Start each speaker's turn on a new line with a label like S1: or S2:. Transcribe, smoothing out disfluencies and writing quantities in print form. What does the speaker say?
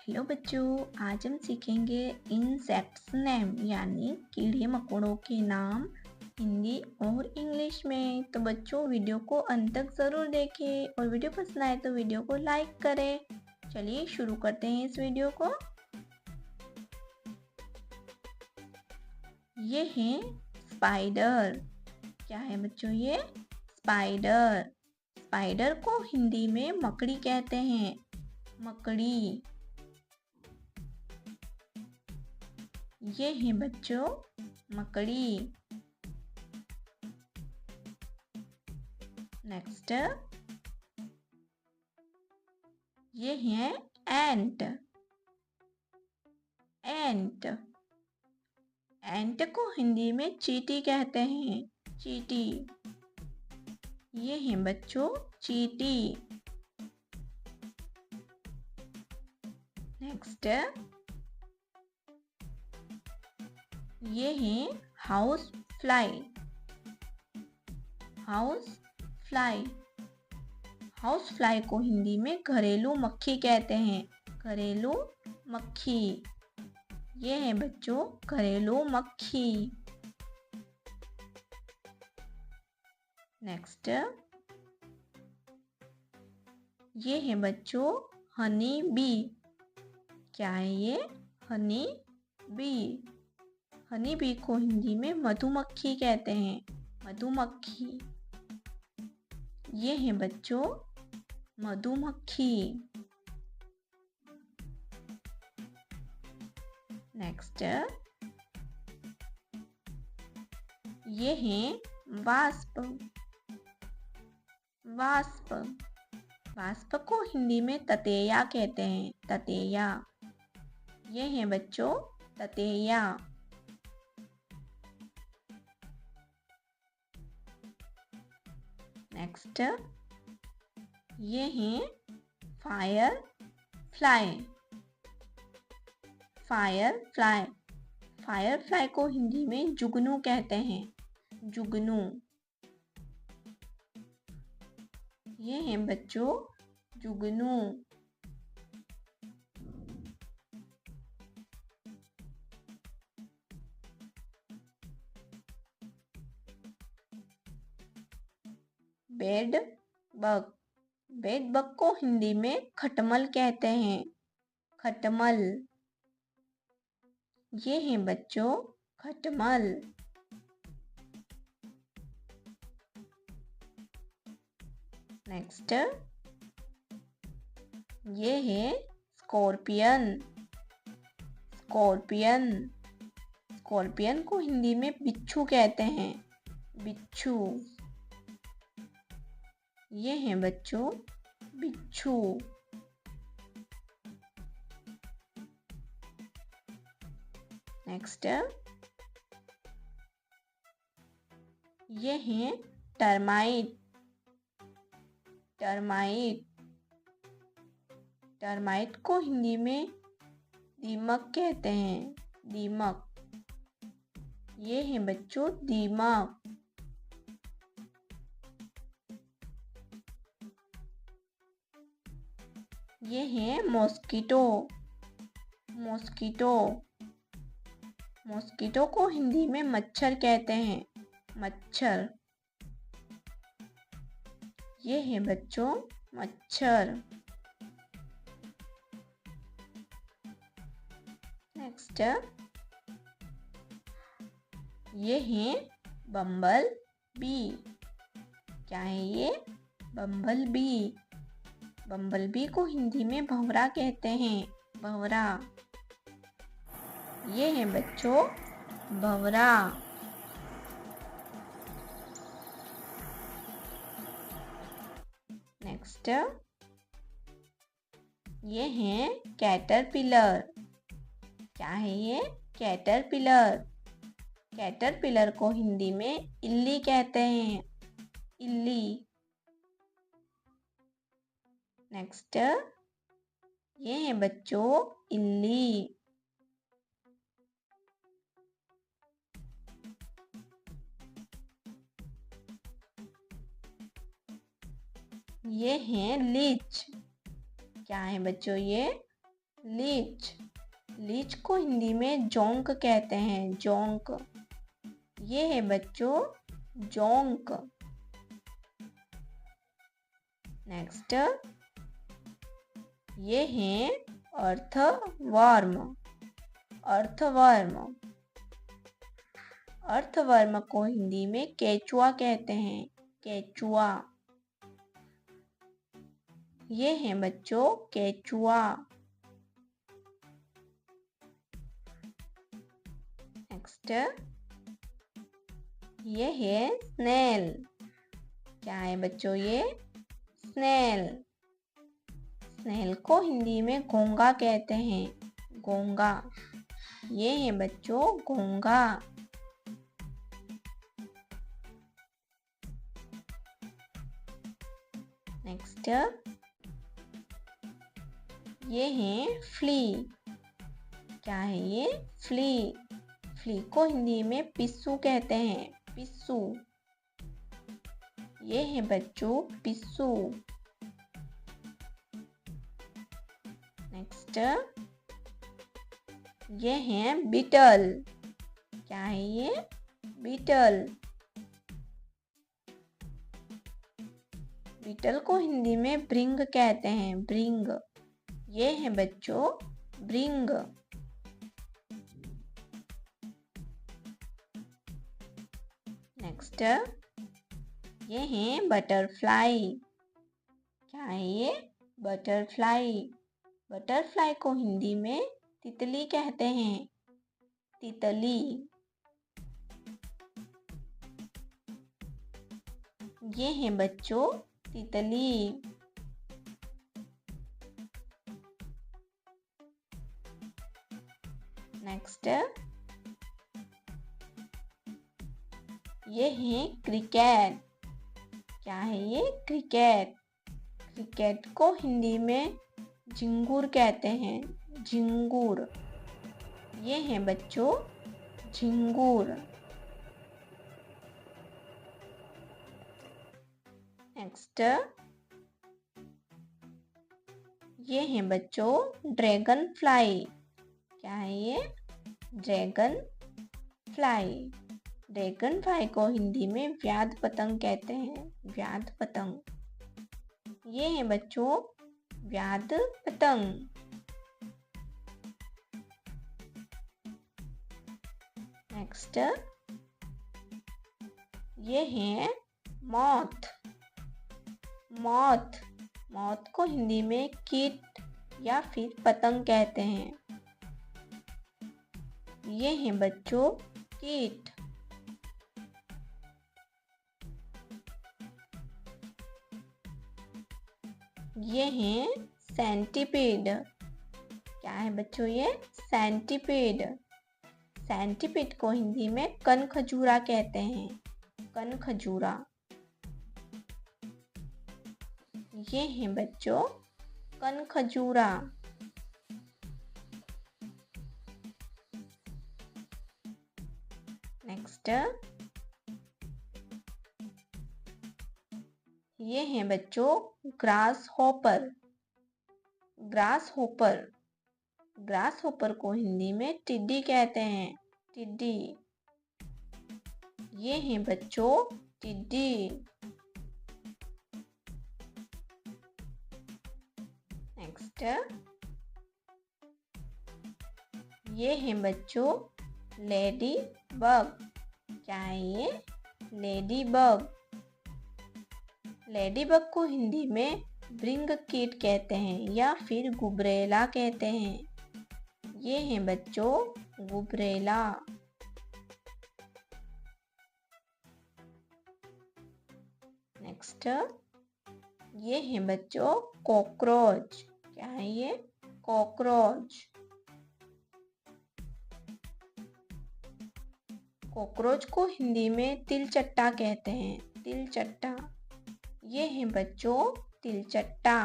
S1: Hello बच्चों, आज हम सीखेंगे इंसेक्ट्स नेम यानी कीड़े मकोड़ों के नाम हिंदी और इंग्लिश में। तो बच्चों वीडियो को अंत तक ज़रूर देखें और वीडियो पसंद आए तो वीडियो को लाइक करें। चलिए शुरू करते हैं इस वीडियो को। ये है स्पाइडर। क्या है बच्चों ये? स्पाइडर। स्पाइडर को हिंदी में मकड़ी कहते हैं। मकड़ी। ये है बच्चों मकड़ी। नेक्स्ट ये है एंट। एंट। एंट को हिंदी में चींटी कहते हैं। चींटी। ये है बच्चों चींटी। नेक्स्ट ये है house fly. House fly. House fly को हिंदी में घरेलू मक्खी कहते हैं। घरेलू मक्खी। ये है बच्चों घरेलू मक्खी। नेक्स्ट ये है बच्चों हनी बी। क्या है ये? Honey bee. हनी बी को हिंदी में मधुमक्खी कहते हैं। मधुमक्खी। ये है बच्चों मधुमक्खी। नेक्स्ट ये है वास्प। वास्प। वास्प को हिंदी में ततैया कहते हैं। ततैया। ये है बच्चों ततैया। नेक्स्ट ये है fire fly. Fire fly. Fire fly को हिंदी में जुगनू कहते हैं। जुगनू। ये है बच्चों जुगनू। Bed bug. बेड बग को हिंदी में खटमल कहते हैं। खटमल। ये है बच्चों खटमल। नेक्स्ट ये है स्कॉर्पियन। स्कॉर्पियन। स्कॉर्पियन को हिंदी में बिच्छू कहते हैं। बिच्छू। ये है बच्चों बिच्छू। नेक्स्ट ये है टर्माइट। टर्माइट। टर्माइट को हिंदी में दीमक कहते हैं। दीमक। ये है बच्चों दीमक। ये है मॉस्किटो। मॉस्किटो। मॉस्किटो को हिंदी में मच्छर कहते हैं। मच्छर। ये है बच्चों मच्छर। नेक्स्ट ये है बम्बल बी। क्या है ये? बम्बल बी। बम्बल बी को हिंदी में भंवरा कहते हैं। भंवरा। ये है बच्चों भंवरा। नेक्स्ट ये है कैटरपिलर। क्या है ये? कैटरपिलर। कैटरपिलर को हिंदी में इल्ली कहते हैं। इल्ली। नेक्स्ट ये है बच्चों इल्ली। ये है लीच। क्या है बच्चों ये? लीच, लीच को हिंदी में जोंक कहते हैं, जोंक। ये है बच्चों जोंक। नेक्स्ट, ये है अर्थवर्म, अर्थवर्म। अर्थवर्म को हिंदी में केचुआ कहते हैं, केचुआ। ये है बच्चों केचुआ। नेक्स्ट, ये है स्नेल। क्या है बच्चों ये? स्नेल। स्नेल को हिंदी में घोंगा कहते हैं, घोंगा। ये है बच्चों घोंगा। नेक्स्ट, ये है फ्ली। क्या है ये? फ्ली। फ्ली को हिंदी में पिस्सू कहते हैं, पिस्सू। ये है बच्चों पिस्सू। नेक्स्ट, ये है बीटल। क्या है ये? बीटल। बीटल को हिंदी में भृंग कहते हैं, भृंग। ये है बच्चों भृंग। नेक्स्ट, ये है बटरफ्लाई। क्या है ये? बटरफ्लाई। बटरफ्लाई को हिंदी में तितली कहते हैं, तितली। ये है बच्चों तितली। नेक्स्ट, ये है क्रिकेट। क्या है ये? क्रिकेट। क्रिकेट को हिंदी में झिंगुर कहते हैं, झिंगुर। ये है बच्चों झिंगुर। नेक्स्ट, ये है बच्चों ड्रैगन फ्लाई। क्या है ये? Dragon fly. ड्रैगन फ्लाई को हिंदी में व्याध पतंग कहते हैं, व्याध पतंग। ये है बच्चों व्याध पतंग। नेक्स्ट, ये है मॉथ। मॉथ। मॉथ को हिंदी में कीट या फिर पतंग कहते हैं। ये है बच्चों कीट। ये है सेंटीपीड। क्या है बच्चों ये? सेंटीपीड। सेंटीपीड को हिंदी में कनखजूरा कहते हैं, कनखजूरा। ये है बच्चों कनखजूरा। नेक्स्ट, ये है बच्चों grass hopper. Grass hopper. Grass hopper को हिंदी में टिड्डी कहते हैं, टिड्डी। ये है बच्चों टिड्डी। नेक्स्ट, ये है बच्चों लेडी बग। क्या है ये? Lady bug. लेडी बग को हिंदी में भृंग कीट कहते हैं या फिर गुबरेला कहते हैं। ये है बच्चों गुबरेला। नेक्स्ट, ये है बच्चों कॉकरोच। क्या है ये? कॉकरोच। कॉकरोच को हिंदी में तिलचट्टा कहते हैं, तिलचट्टा। ये है बच्चों तिलचट्टा।